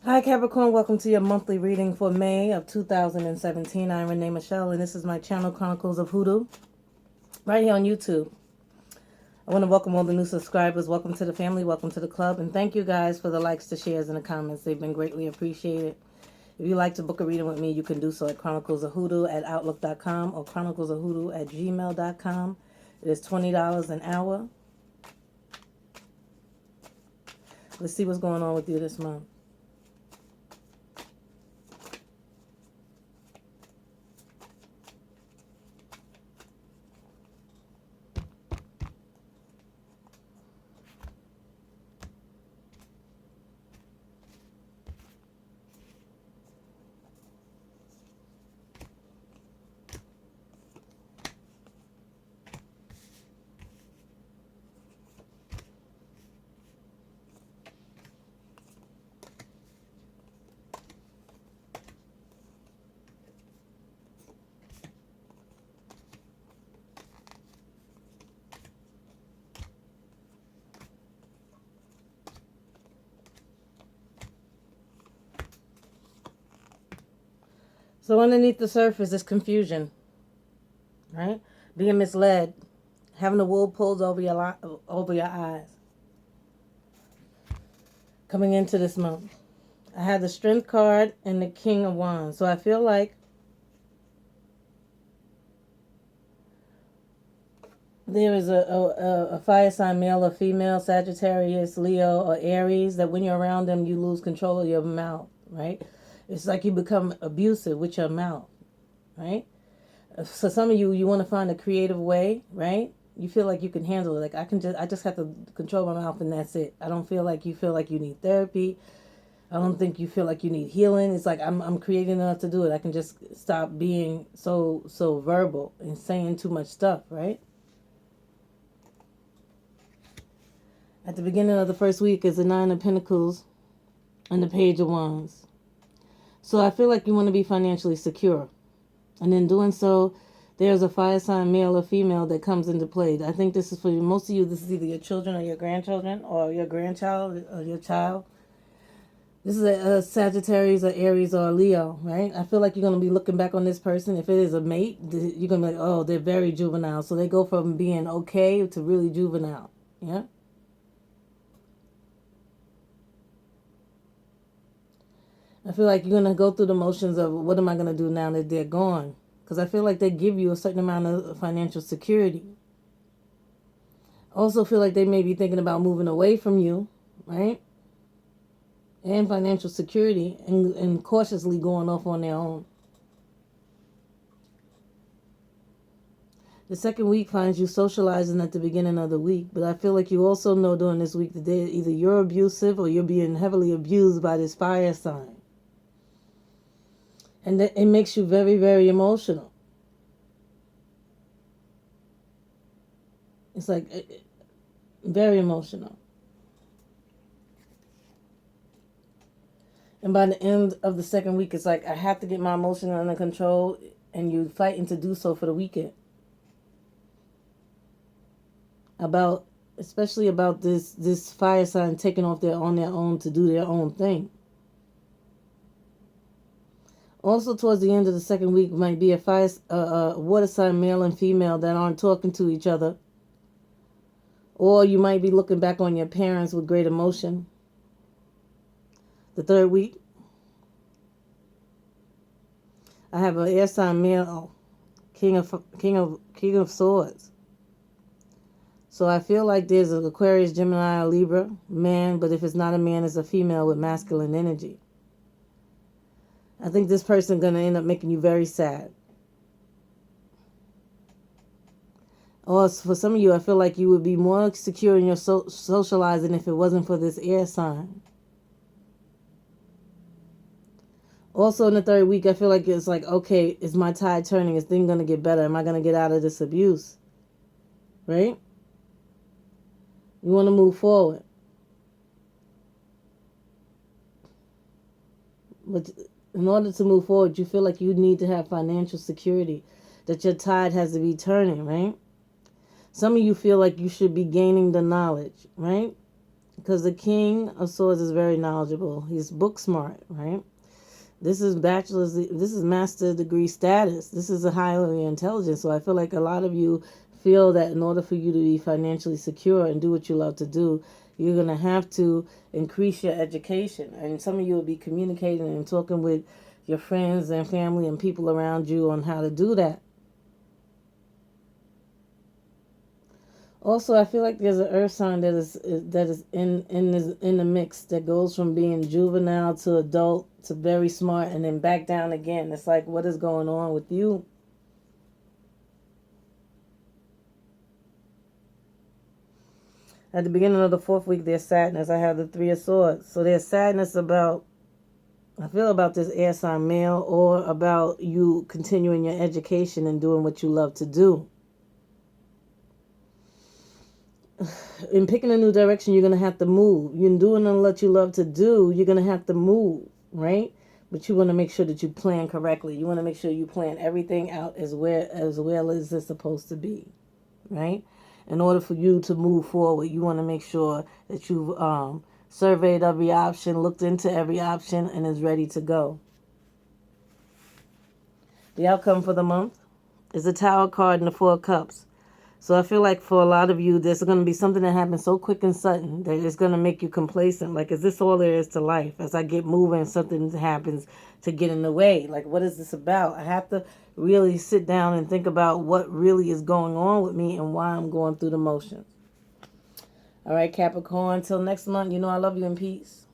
Hi Capricorn, welcome to your monthly reading for May of 2017. I'm Renee Michelle and this is my channel Chronicles of Hoodoo right here on YouTube. I want to welcome all the new subscribers. Welcome to the family, welcome to the club, and thank you guys for the likes, the shares, and the comments. They've been greatly appreciated. If you'd like to book a reading with me, you can do so at chroniclesofhoodoo@outlook.com or chroniclesofhoodoo@gmail.com. It is $20 an hour. Let's see what's going on with you this month. So underneath the surface is confusion, right? Being misled, having the wool pulled over your eyes. Coming into this month, I had the Strength card and the King of Wands. So I feel like there is a fire sign, male or female, Sagittarius, Leo, or Aries, that when you're around them, you lose control of your mouth, right? It's like you become abusive with your mouth, right? So some of you want to find a creative way, right? You feel like you can handle it. Like I just have to control my mouth and that's it. I don't feel like you need therapy. I don't think you feel like you need healing. It's like I'm creating enough to do it. I can just stop being so verbal and saying too much stuff, right? At the beginning of the first week is the Nine of Pentacles and the Page of Wands. So I feel like you want to be financially secure. And in doing so, there's a fire sign, male or female, that comes into play. I think this is for most of you. This is either your children or your grandchildren or your grandchild or your child. This is a Sagittarius or Aries or a Leo, right? I feel like you're going to be looking back on this person. If it is a mate, you're going to be like, oh, they're very juvenile. So they go from being okay to really juvenile, yeah? I feel like you're going to go through the motions of what am I going to do now that they're gone? Because I feel like they give you a certain amount of financial security. Also feel like they may be thinking about moving away from you, right? And financial security and cautiously going off on their own. The second week finds you socializing at the beginning of the week, but I feel like you also know during this week that either you're abusive or you're being heavily abused by this fire sign. And that it makes you very, very emotional. It's like very emotional. And by the end of the second week, it's like I have to get my emotions under control, and you're fighting to do so for the weekend. Especially about this fire sign taking off on their own to do their own thing. Also, towards the end of the second week might be a water sign, male and female, that aren't talking to each other. Or you might be looking back on your parents with great emotion. The third week, I have an air sign, male, king of swords. So I feel like there's an Aquarius, Gemini, or Libra man, but if it's not a man, it's a female with masculine energy. I think this person is going to end up making you very sad. Or for some of you, I feel like you would be more secure in your socializing if it wasn't for this air sign. Also in the third week, I feel like it's like, okay, is my tide turning? Is things going to get better? Am I going to get out of this abuse? Right? You want to move forward. But in order to move forward, you feel like you need to have financial security, that your tide has to be turning, right? Some of you feel like you should be gaining the knowledge, right? because the King of Swords is very knowledgeable. He's book smart, right? This is this is master degree status. This is a highly intelligent. So I feel like a lot of you feel that in order for you to be financially secure and do what you love to do, you're going to have to increase your education. And some of you will be communicating and talking with your friends and family and people around you on how to do that. Also, I feel like there's an earth sign that is in the mix that goes from being juvenile to adult to very smart and then back down again. It's like, what is going on with you? At the beginning of the fourth week, there's sadness. I have the Three of Swords. So there's sadness about, I feel about this air sign male, or about you continuing your education and doing what you love to do. In picking a new direction, you're going to have to move. You're doing what you love to do, you're going to have to move, right? But you want to make sure that you plan correctly. You want to make sure you plan everything out as well as it's supposed to be, right? In order for you to move forward, you want to make sure that you've surveyed every option, looked into every option, and is ready to go. The outcome for the month is the Tower card and the Four of Cups. So I feel like for a lot of you, there's going to be something that happens so quick and sudden that it's going to make you complacent. Like, is this all there is to life? As I get moving, something happens to get in the way. Like, what is this about? I have to really sit down and think about what really is going on with me and why I'm going through the motions. All right, Capricorn, until next month, you know I love you and peace.